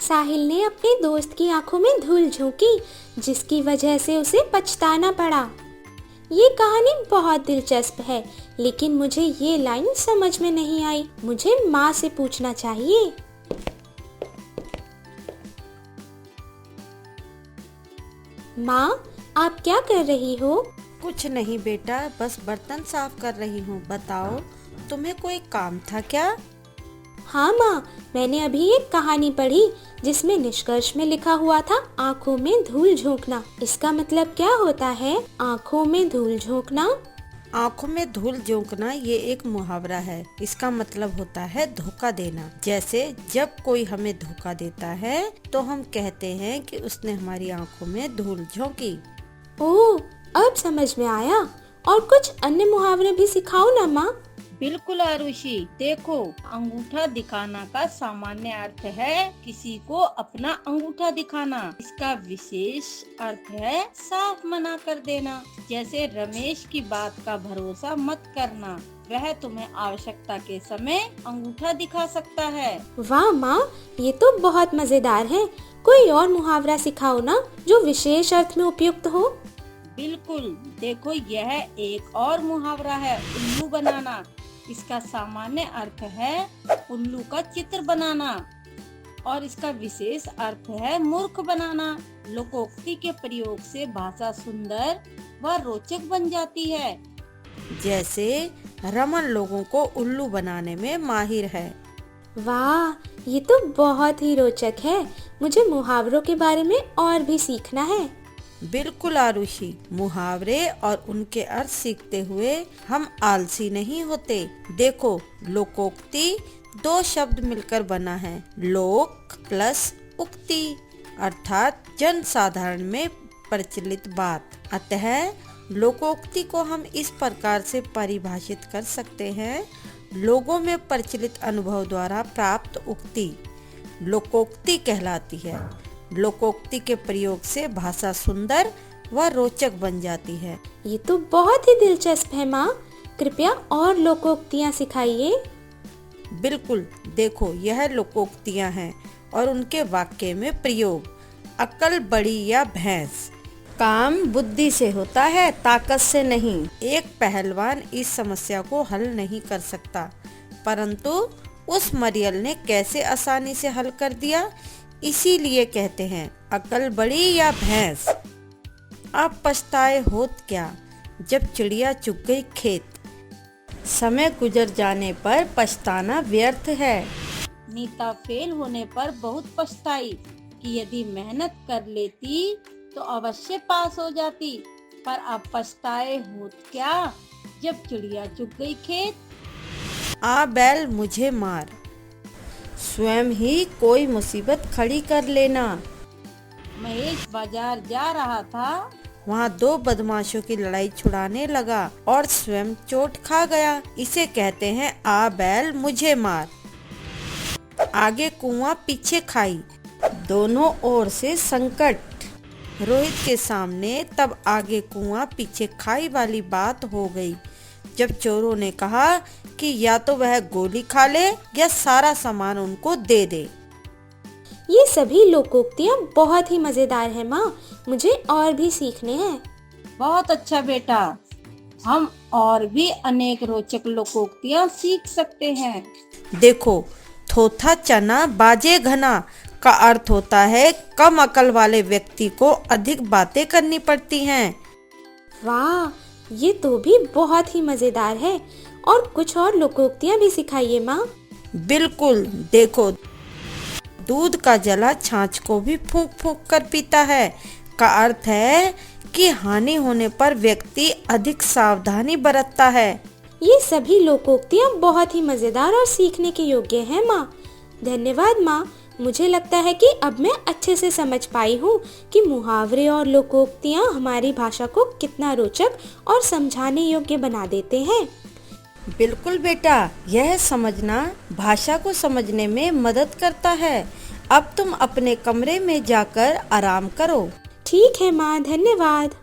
साहिल ने अपने दोस्त की आंखों में धूल झोंकी, जिसकी वजह से उसे पछताना पड़ा। ये कहानी बहुत दिलचस्प है, लेकिन मुझे ये लाइन समझ में नहीं आई। मुझे माँ से पूछना चाहिए। माँ, आप क्या कर रही हो? कुछ नहीं बेटा, बस बर्तन साफ कर रही हूँ। बताओ, तुम्हें कोई काम था क्या? हाँ माँ, मैंने अभी एक कहानी पढ़ी जिसमें निष्कर्ष में लिखा हुआ था आँखों में धूल झोंकना। इसका मतलब क्या होता है, आँखों में धूल झोंकना? आँखों में धूल झोंकना ये एक मुहावरा है। इसका मतलब होता है धोखा देना। जैसे जब कोई हमें धोखा देता है तो हम कहते हैं कि उसने हमारी आँखों में धूल झोंकी। ओह, अब समझ में आया। और कुछ अन्य मुहावरे भी सिखाओ ना माँ। बिल्कुल आरुषि, देखो, अंगूठा दिखाना का सामान्य अर्थ है किसी को अपना अंगूठा दिखाना। इसका विशेष अर्थ है साफ मना कर देना। जैसे रमेश की बात का भरोसा मत करना, वह तुम्हें आवश्यकता के समय अंगूठा दिखा सकता है। वाह माँ, ये तो बहुत मजेदार है। कोई और मुहावरा सिखाओ ना जो विशेष अर्थ में उपयुक्त हो। बिल्कुल, देखो, यह एक और मुहावरा है, उल्लू बनाना। इसका सामान्य अर्थ है उल्लू का चित्र बनाना और इसका विशेष अर्थ है मूर्ख बनाना। लोकोक्ति के प्रयोग से भाषा सुंदर व रोचक बन जाती है। जैसे रमन लोगों को उल्लू बनाने में माहिर है। वाह, ये तो बहुत ही रोचक है। मुझे मुहावरों के बारे में और भी सीखना है। बिल्कुल आरुषि, मुहावरे और उनके अर्थ सीखते हुए हम आलसी नहीं होते। देखो, लोकोक्ति दो शब्द मिलकर बना है, लोक प्लस उक्ति, अर्थात जन साधारण में प्रचलित बात। अतः लोकोक्ति को हम इस प्रकार से परिभाषित कर सकते हैं, लोगों में प्रचलित अनुभव द्वारा प्राप्त उक्ति लोकोक्ति कहलाती है। लोकोक्ति के प्रयोग से भाषा सुंदर व रोचक बन जाती है। ये तो बहुत ही दिलचस्प है माँ। कृपया और लोकोक्तियाँ सिखाइए। बिल्कुल, देखो, यह लोकोक्तियाँ हैं और उनके वाक्य में प्रयोग। अकल बड़ी या भैंस, काम बुद्धि से होता है, ताकत से नहीं। एक पहलवान इस समस्या को हल नहीं कर सकता, परंतु उस मरियल ने कैसे आसानी से हल कर दिया। इसीलिए कहते हैं, अकल बड़ी या भैंस। अब पछताए होत क्या, जब चिड़िया चुग गई खेत। समय गुजर जाने पर पछताना व्यर्थ है। नीता फेल होने पर बहुत पछताई कि यदि मेहनत कर लेती तो अवश्य पास हो जाती, पर अब पछताए होत क्या, जब चिड़िया चुग गई खेत। आ बैल मुझे मार, स्वयं ही कोई मुसीबत खड़ी कर लेना। महेश बाजार जा रहा था, वहाँ दो बदमाशों की लड़ाई छुड़ाने लगा और स्वयं चोट खा गया। इसे कहते हैं आ बैल मुझे मार। आगे कुआं पीछे खाई, दोनों ओर से संकट। रोहित के सामने तब आगे कुआं पीछे खाई वाली बात हो गई, जब चोरों ने कहा कि या तो वह गोली खा ले या सारा सामान उनको दे दे। ये सभी लोकोक्तियाँ बहुत ही मजेदार है माँ। मुझे और भी सीखने हैं। बहुत अच्छा बेटा, हम और भी अनेक रोचक लोकोक्तियाँ सीख सकते हैं। देखो, थोथा चना बाजे घना का अर्थ होता है कम अकल वाले व्यक्ति को अधिक बातें करनी पड़ती हैं। वाह, ये तो भी बहुत ही मजेदार है। और कुछ और लोकोक्तियाँ भी सिखाइए माँ। बिल्कुल, देखो, दूध का जला छाछ को भी फूंक फूंक कर पीता है का अर्थ है कि हानि होने पर व्यक्ति अधिक सावधानी बरतता है। ये सभी लोकोक्तियाँ बहुत ही मजेदार और सीखने के योग्य हैं माँ। धन्यवाद माँ। मुझे लगता है कि अब मैं अच्छे से समझ पाई हूँ कि मुहावरे और लोकोक्तियाँ हमारी भाषा को कितना रोचक और समझाने योग्य बना देते हैं। बिल्कुल बेटा, यह समझना भाषा को समझने में मदद करता है। अब तुम अपने कमरे में जाकर आराम करो। ठीक है माँ, धन्यवाद।